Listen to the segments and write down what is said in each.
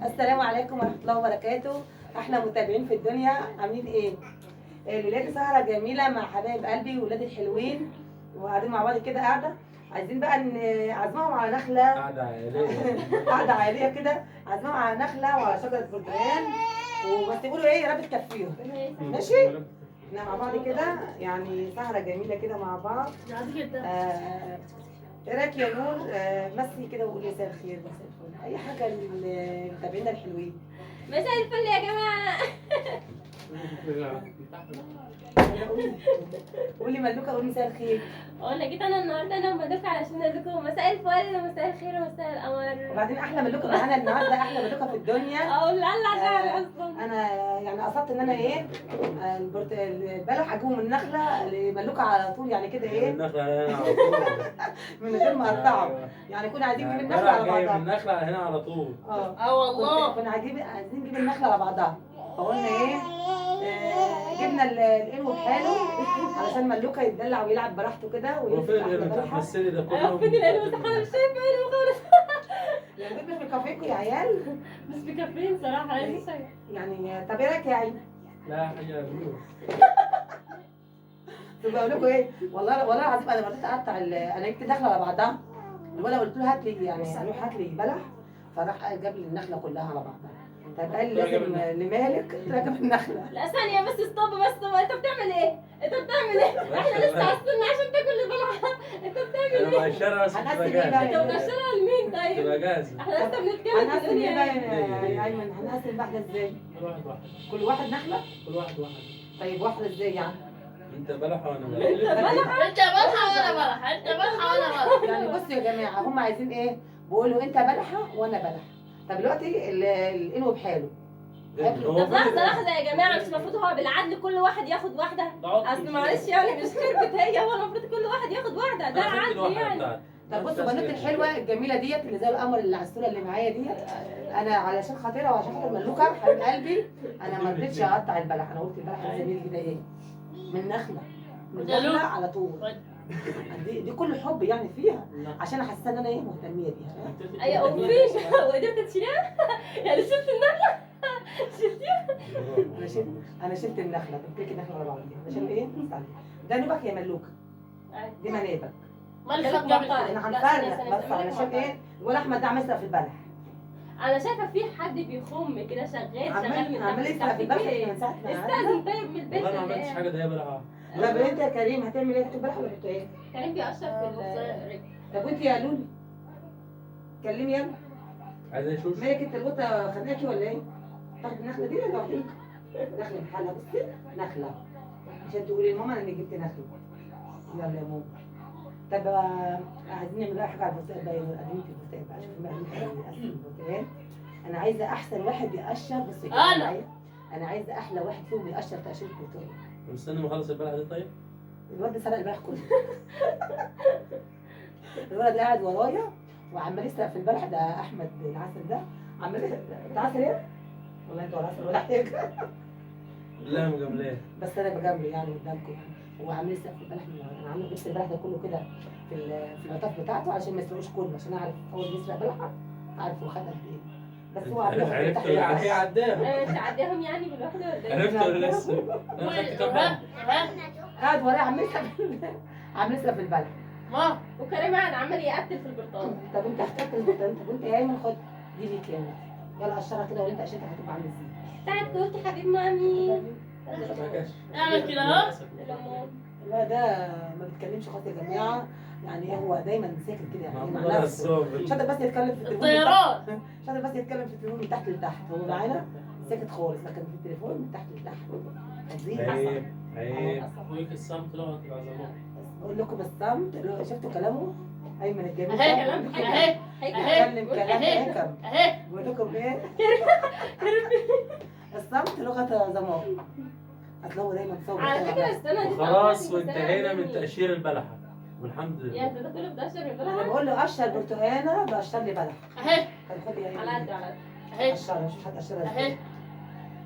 السلام عليكم ورحمة الله وبركاته. احنا متابعين في الدنيا عاملين ايه؟ الليلة دي سهرة جميلة مع حبايب قلبي وولادي الحلوين وقاعدين مع بعض كده قاعدة. عايزين بقى نعزمهم على نخلة. قاعدة عائلية. قاعدة عائلية كده، عزمهم على نخلة وعلى شجرة برتقال وبس يقولوا ايه يا رب تكفيهم. ماشي؟ احنا مع بعض كده يعني سهرة جميلة كده مع بعض. ايه رايك يا نور؟ مثلي كده وقولي مساء الخير، مساء الفل، اي حاجه للمتابعين الحلوين. مساء الفل يا جماعة. قولي ملوكه، قولي مساء الخير. والله جيت انا النهارده انا وملوكة علشان اقول لكم مساء الفل ومساء الخير ومساء القمر. وبعدين احلى ملوكه معانا النهارده، احلى ملوكه في الدنيا. اقول لا اصلا. انا يعني قصدت ان انا ايه البلح اجيبه من النخله لملوكه على طول، يعني كده ايه النخلة هنا على طول. من غير ما اقطعه، يعني كنا عايزين نجيب النخله على جاي من بعضها. النخلة هنا على طول. والله كنا عايزين نجيب النخله على بعضها، فقلنا ايه جبنا القلو بحاله علشان ملوكه يتدلع ويلعب براحته كده وفين القلو بتاع السن ده كله؟ فين القلو بتاعها؟ انا مش شايفه قلو خالص. يعني دول في كافيكو يا عيال مش مكفين صراحه انا مش شايفه. يعني. طب ايه رايك يا عيني؟ لا حاجة غريبة. طب اقول لكم ايه، والله العظيم انا رضيت اقطع انا جبت داخله على بعضها. الولد قلت له هات لي يعني روح هات لي بلح، فراح جاب لي النخله كلها على بعضها. طب قال لي لازم لمالك راكب النخله. لا ثانيه بس ستوب بس، انت بتعمل ايه؟ انت بتعمل ايه؟ احنا لسه عايزين عشان تاكل البلحه. انت بتعمل أنا ايه؟ مقشرها بس هنقسم تبقى إيه بقى؟ انت جاهزة. مكشرها لمين طيب؟ تبقى جاهزة. احنا لسه بنتكلم في هنقسم ايه بقى الدنيا. يا ايمن؟ هنقسم واحده ازاي؟ كل واحد واحد. كل واحد نخله؟ كل واحد واحد. طيب واحده ازاي يعني؟ أنت بلح وأنا بلح. انت بلحه انت بلحة وانا بلحة، انت بلحة وانا بلحة. يعني بصوا يا جماعه هم عايزين ايه؟ بيقولوا انت بلحه وانا بلحه. طب دلوقتي القلو بحاله. طب لحظة يا جماعة، مش المفروض هو بالعدل كل واحد ياخد واحدة؟ أصل معلش يعني مش خربت هي، هو المفروض كل واحد ياخد واحدة، ده عدل يعني. طب بصوا بنات الحلوه الجميله ديت اللي زي القمر اللي على الصوره اللي معايا ديت، انا علشان خاطرها وعشان خاطر ملوكه حبيب قلبي انا ما رضيتش اقطع البلح. انا قلت البلح لازم يجي كده ايه من نخله، من نخله على طول. دي كل حب يعني فيها عشان احسسها ان انا ايه مهتميه بيها. أيوة وفيش وقدرت تشيلها؟ يعني شلت النخلة؟ شلتيها؟ انا شلت النخله، تمسكي النخله على بعضها عشان ايه؟ ده نوبك يا ملوكه، دي منابك. مالك جابت احنا هنفرق بس علشان ايه؟ ولا احمد ده عم يسرق في البلح. أنا شايفة في حد بيخم كده شغال من عمال يسرق في البلح من ساعه ما استاذن طيب من البيت والله ما عملتش حاجة ده يا بلح. طب انت يا كريم هتعمل ايه؟ هتاكل بلح ولا هتاكل ايه؟ كريم بيقشر في الرجل. طب وانت يا لولي كلمي يلا. عايزة يشوش؟ مالك انت القطه خدناكي ولا ايه؟ تاخد النخله دي ولا لوحدك؟ نخله بحالها بصي، نخله عشان تقولي لماما انا اللي جبت نخله. يلا يا ماما. طب عايزين نعمل بقى حاجه على البرتقال بقى، قدمي في البرتقال بقى، شوفي بقى مين هيقسم البرتقال. انا عايزه احسن واحد يقشر، بصي كده معايا. انا عايزه احلى واحد فيهم يقشر تقشير البرتقال. مستني ما اخلص البلح دي طيب؟ الواد ده سرق البلح كله. الولد قاعد ورايا وعمال يسرق في البلح. ده احمد العسل ده عمال انت عسل ايه؟ والله انت ولا عسل ولا حاجه. لا مجاملاه. بس انا بجامله يعني قدامكم يعني. هو عامل يسرق في البلح من ورا. انا عامل بس البلح ده كله كده في العطاف بتاعته عشان ما يسرقوش كله، عشان اعرف اول ما يسرق بلحه اعرف هو خد قد ايه. بس هو عامل عرفت هي عداها. تعديهم يعني بالواحدة ولا ايه؟ عرفت ولا لسه؟ انا خدت كام بلح؟ قاعد ورايا عامل يسرق في البلح. ما وكريم قاعد عمال يقتل في البرتقال. طب انت اخترت البرتقال، طب انت يا ايمن خد دي ليك يا ايمن. يلا قشرها كده وانت قشرتها هتبقى عامل ازاي؟ تعال قلت حبيب مامي. ما جاش. اعمل كده اهو. لا ده ما بيتكلمش خالص يا جماعه، يعني هو دايما ساكت كده يعني مع معمولة نفسه. الصبر. شاطر بس يتكلم في التليفون الطيران. شاطر بس يتكلم في التليفون من تحت لتحت. هو معانا ساكت خالص، لكن في التليفون من تحت لتحت. عايزين عيب عيب. ويك الصمت لغة العظماء. بقول لكم بالصمت. شفتوا كلامه ايمن الجميل؟ اهي كلام اهي بيتكلم كلام اهي حكم. اهي. بقول لكم ايه؟ الصمت لغه عظماء. اصل هو دايما صوت على فكرة السنة دي وخلاص وانتهينا من تقشير البلحة والحمد يا لله. انت ده كله بتقشر من انا البلح؟ بقول له قشر برتقانه بقشر لي بلح. اهي خد يا على قد ايمن على قد. اهي قشرها، مش هتقشرها اهي. ازاي؟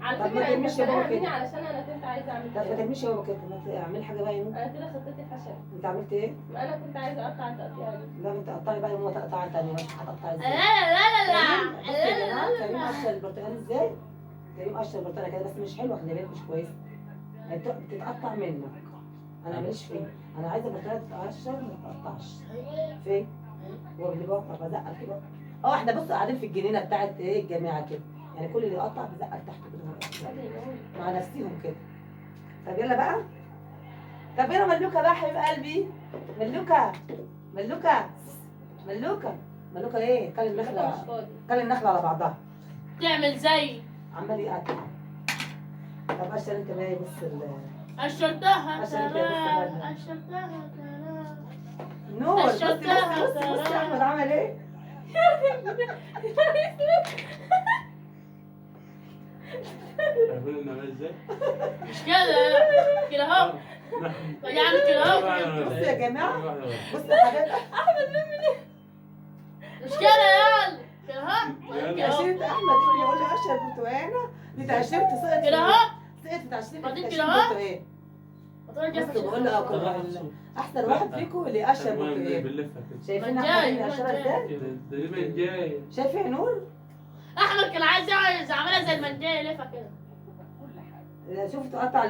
على طب ما فكرة انت ترميش يا بابا بتلعبني كده. علشان انا كنت عايزة اعمل طب ما كده. ترميش يا بابا كده، ما تعمل حاجه بقى يا نور. انا كده خطتي فشلت. انت عملت ايه؟ ما انا كنت عايزة اقطع التقطيع دي. لا انت قطعي بقى يا ماما، تقطعي تانية مش هتقطعي لا ازاي؟ لا لا لا بصي يا جماعه كريم قشر البرتقال ازاي؟ تلاقيه مقشر البرتقاله كده بس مش حلوه، خلي بالك مش كويسه. يعني بتتقطع منك. انا ماليش فيه، انا عايزه البرتقاله تتقشر ما تتقطعش. فين؟ هو اللي بقطع بزقر كده. احنا بص قاعدين في الجنينه بتاعت ايه الجامعه كده، يعني كل اللي يقطع بزقر تحت كده مع نفسيهم كده. طب يلا بقى. طب يلا ملوكه بقى حبيب قلبي. ملوكه ملوكه ملوكه ملوكه ايه؟ كل النخله، كل النخله على بعضها. تعمل زي عمال يقطع. طب قشر انت بقى بص قشرتها عشان كده ترى بس قشرتها ترى نور. بص قشرتها بص بص يا احمد عمل ايه؟ عارفين النعمل ازاي؟ مش كده كده اهو يعني كده اهو بص يا جماعه بص يا حبايبي مش كده يا كده اهو كده اهو تأشيرة احمد بيقول لي قشر برتقانه دي تأشيرة سقط كده اهو سقط في تأشيرة بعدين تأشيرة كده اهو. برتقان. بص بقول له احسن واحد فيكم اللي قشر برتقان. بنلفها كده. شايفين جاي، احمد قشرها ازاي؟ كده تقريبا جاي. شايف يا نور؟ احمد كان عايز يعملها زي المنجايه يلفها كده شفت قطع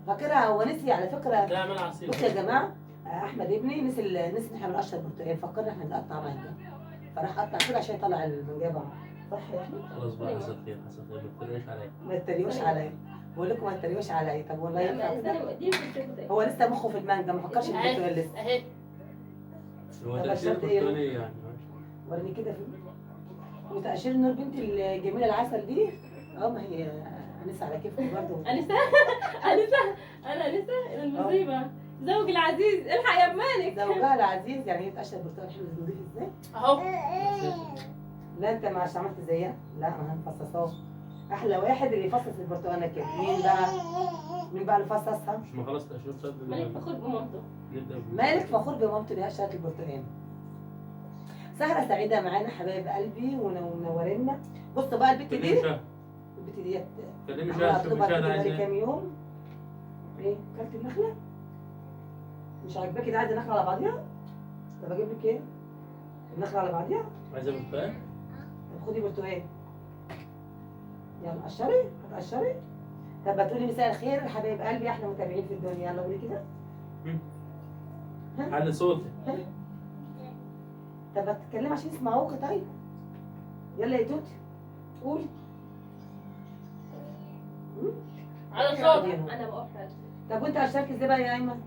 فاكرها هو نسي على فكره. لا اعمل عصير. بص يا جماعه احمد ابني نسي ان احنا بنقشر برتقال، فكرنا احنا بنقطع مانجا فراح قطع كده عشان يطلع المانجا بره. صح يا احمد؟ خلاص بقى حصل خير حصل خير ما تتريقش عليا. ما تتريقوش عليا، بقول لكم ما تتريقوش عليا. طب والله ينفع كده؟ دي بتشوفه هو لسه مخه في المانجا ما فكرش في البرتقال لسه. اهي هو طب تأشيرة قشرت ايه؟ برتقانية يعني. وريني كده في وتأشير نور بنتي الجميله العسل دي. ما هي انسه على كيفك برضه. انسه انا انسه المصيبه زوجي العزيز الحق يا مالك. زوجها العزيز يعني هي تقشر برتقال حلو نضيف ازاي؟ اهو لا انت مش عملت زيها؟ لا ما هنفصصها. احلى واحد اللي يفصص البرتقانه كده. مين بقى؟ مين بقى اللي فصصها؟ مش ما خلاص تأشيرة صدق. مالك فخور بمامته. مالك مالك فخور بمامته اللي هي قشرت البرتقال. سهرة سعيدة معانا حبايب قلبي ومنورينا. بصوا بقى البت دي، البت ديت كلمي عمالة شاهد شوف اطلبها شاهد كده عايز بقالي ايه. كام يوم. ايه كلت النخلة؟ مش عاجباكي ده؟ عايزة النخلة على بعضيها؟ طب اجيب لك ايه؟ النخلة على بعضيها؟ عايزة برتقال؟ طب خدي برتقال. يلا قشري، هتقشري؟ طب هتقولي مساء الخير حبايب قلبي احنا متابعين في الدنيا، يلا قولي كده. علي صوتك. طب هتتكلمي عشان يسمعوك طيب. يلا يا توتي قولي. على صوت انا بقف. طب وانت قشرت ازاي بقى يا ايمن؟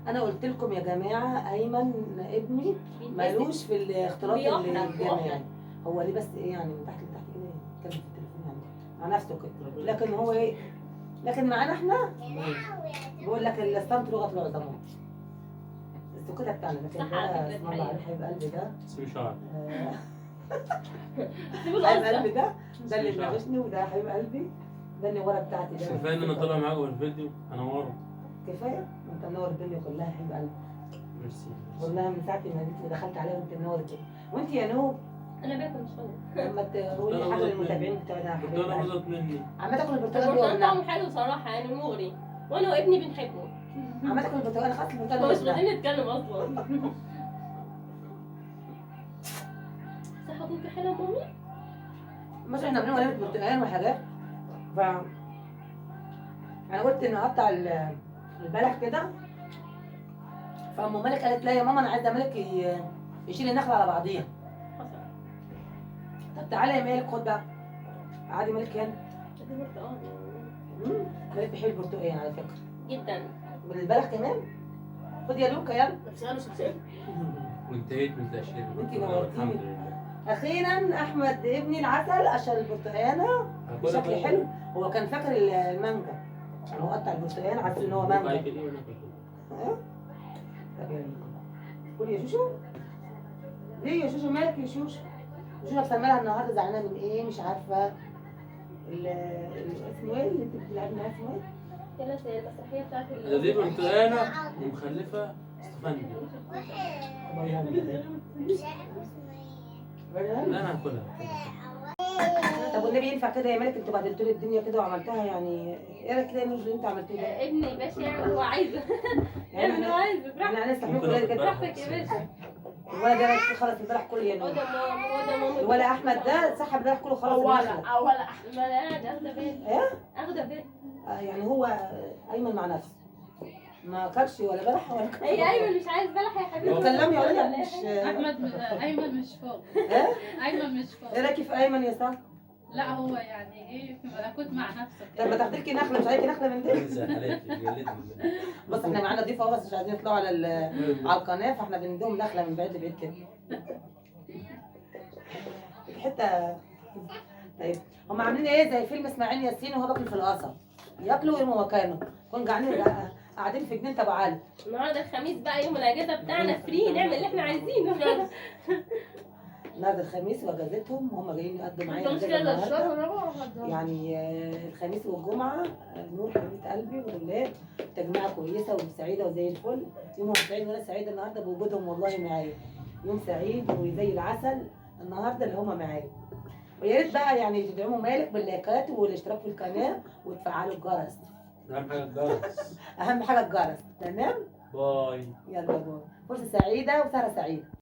انا قلت لكم يا جماعه ايمن ابني مالوش في الاختلاط الجامعي. هو ليه بس ايه يعني من تحت لتحت كده يتكلم في التليفون يعني مع نفسه كده، لكن هو ايه؟ لكن معانا احنا بقول لك الصمت لغه العظماء. السكوتة بتاعنا، لكن صح ده على اسم فكرة الله عليه حبيب قلبي ده. اسمي شعر. حبيب قلبي ده اللي بيناقشني، وده حبيب قلبي ده اللي ورا بتاعتي ده. كفاية ان انا طالع معاكم في الفيديو انا ورا. كفايه؟ ما انت منور الدنيا كلها يا حبيب قلبي. ميرسي. والله من ساعه ما جيت ودخلت عليها وانت منور الدنيا. وانت يا نوب انا باكل مش فاضي. لما تقولي حاجه للمتابعين بتوعنا يا حبيب البرتقالة قلبي. باظت مني. عم تاكل البرتقال البرتقال دي طعمه حلو صراحه يعني مغري، وانا وابني بنحبه. عم تاكل البرتقال خلاص البرتقال مش دي راضيين نتكلم اصلا. صح كنت حلوه يا مامي؟ مثلا احنا بنعمل علبه برتقال وحاجات ف انا قلت ان اقطع البلح كده، فام مالك قالت لا يا ماما انا عايزه مالك يشيل النخله على بعضيها. طب تعالى يا مالك خد بقى عادي مالك هنا. ده برتقال مالك بيحب البرتقال على فكره جدا. بالبلح كمان. خد يا لوكا يلا. نفسها مش بتسيب وانتهيت من تأشيرة انتي البرتقالة نورتيني. الحمد لله. اخيرا احمد ابني العسل قشر البرتقانه بشكل حلو. هو كان فاكر المانجا، يعني هو قطع البرتقال على ان هو مانجا. طب يلا قول يا شوشو. ليه يا شوشو مالك يا شوشو؟ شوشو بسميها النهارده زعلانه من ايه مش عارفه. اسمه ايه اللي انت بتلعبي معاه اسمه ايه؟ كانت المسرحيه بتاعت دي برتقالة ومخلفة استفندي. لا انا هاكلها. طب والنبي ينفع كده يا مالك؟ انتوا بهدلتوا لي الدنيا كده وعملتها يعني ايه رايك كده اللي انت عملتيه ده؟ ابني باشا يعمل اللي هو عايزه. يعني يعمل اللي هو عايزه براحتك. احنا هنستحمل كل كده. براحتك يا باشا. الولد ده خلص امبارح كله يا هو نور. ده ماما، هو ده ماما. الولد احمد ده سحب امبارح كله خلص النخله. اولا ما انا قاعده اخده بالي، ايه؟ اخده بالي. يعني هو ايمن مع نفسه ما كلش ولا بلح ولا كل. هي ايمن مش عايز بلح يا حبيبي. اتكلمي يا ولد مش ايمن مش فاضي. ايه؟ ايمن مش ايه فاضي. رايك في ايمن يا ساره؟ لا هو يعني ايه في ملكوت مع نفسه طب ما تاخدي لك نخله، مش عايزه نخله من دي؟ انزل عليك جلدي. بص احنا معانا ضيف اهو بس مش عايزين يطلعوا على القناه، فاحنا بنديهم نخله من بعيد لبعيد كده. حته. طيب هم عاملين ايه زي فيلم اسماعيل ياسين وهو باكل في القصب، ياكلوا ويرموا مكانه، كون قاعدين في جنينه ابو علي. النهارده الخميس بقى يوم الاجازه بتاعنا، فري نعمل اللي احنا عايزينه. النهارده الخميس واجازتهم وهم جايين يقضوا معايا مش الأجازة كده الشهر النهارده. الرابع يعني الخميس والجمعه نور حبيبه قلبي والولاد تجميعه كويسه وسعيده وزي الفل. يومهم سعيد وانا سعيده النهارده بوجودهم والله معايا. يوم سعيد وزي العسل النهارده اللي هم معايا. ويا ريت بقى يعني تدعموا مالك باللايكات والاشتراك في القناه وتفعلوا الجرس. اهم حاجه الجرس. اهم حاجه الجرس. تمام. باي. يلا باي. فرصه سعيده وسهره سعيده.